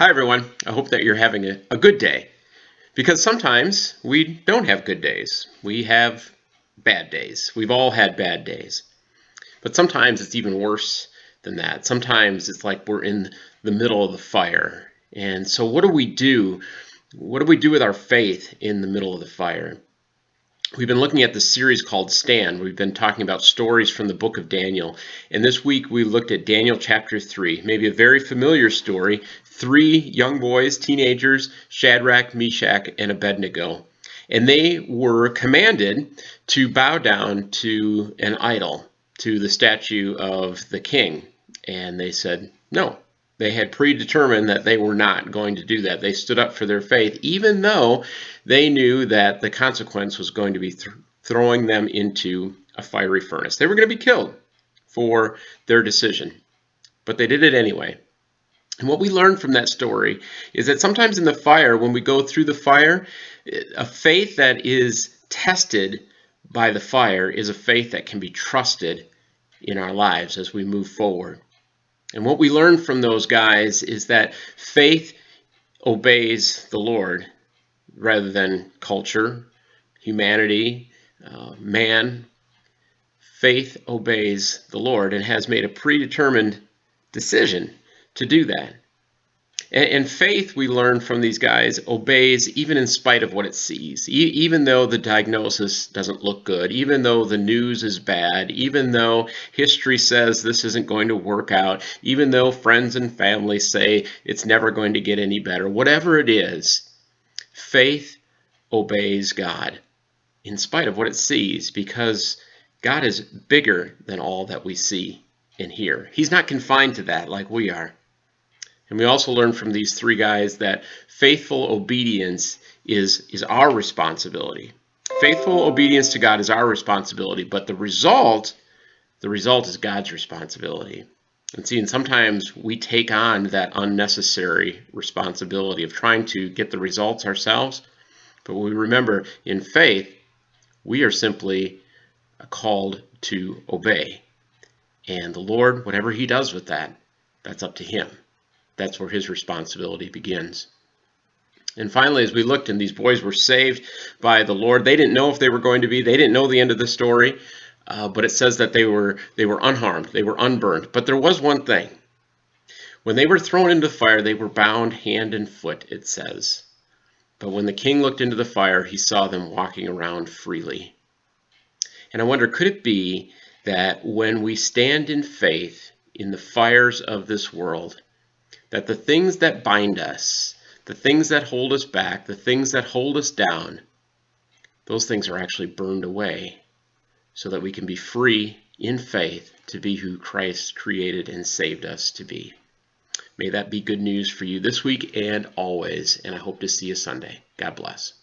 Hi, everyone. I hope that you're having a good day because sometimes we don't have good days. We have bad days. We've all had bad days. But sometimes it's even worse than that. Sometimes it's like we're in the middle of the fire. And so, what do we do? What do we do with our faith in the middle of the fire? We've been looking at the series called Stand. We've been talking about stories from the book of Daniel. And this week we looked at Daniel chapter 3, maybe a very familiar story. 3 young boys, teenagers, Shadrach, Meshach, and Abednego. And they were commanded to bow down to an idol, to the statue of the king. And they said no. They had predetermined that they were not going to do that. They stood up for their faith, even though they knew that the consequence was going to be throwing them into a fiery furnace. They were going to be killed for their decision, but they did it anyway. And what we learned from that story is that sometimes in the fire, when we go through the fire, a faith that is tested by the fire is a faith that can be trusted in our lives as we move forward. And what we learned from those guys is that faith obeys the Lord rather than culture, humanity, man. Faith obeys the Lord and has made a predetermined decision to do that. And faith, we learn from these guys, obeys even in spite of what it sees. Even though the diagnosis doesn't look good, even though the news is bad, even though history says this isn't going to work out, even though friends and family say it's never going to get any better, whatever it is, faith obeys God in spite of what it sees, because God is bigger than all that we see and hear. He's not confined to that like we are. And we also learn from these 3 guys that faithful obedience is our responsibility. Faithful obedience to God is our responsibility, but the result is God's responsibility. And sometimes we take on that unnecessary responsibility of trying to get the results ourselves. But we remember, in faith, we are simply called to obey. And the Lord, whatever He does with that, that's up to Him. That's where His responsibility begins. And finally, as we looked, and these boys were saved by the Lord, they didn't know if they were going to be. They didn't know the end of the story, but it says that they were unharmed, they were unburned. But there was one thing. When they were thrown into the fire, they were bound hand and foot, it says. But when the king looked into the fire, he saw them walking around freely. And I wonder, could it be that when we stand in faith in the fires of this world, that the things that bind us, the things that hold us back, the things that hold us down, those things are actually burned away so that we can be free in faith to be who Christ created and saved us to be. May that be good news for you this week and always, and I hope to see you Sunday. God bless.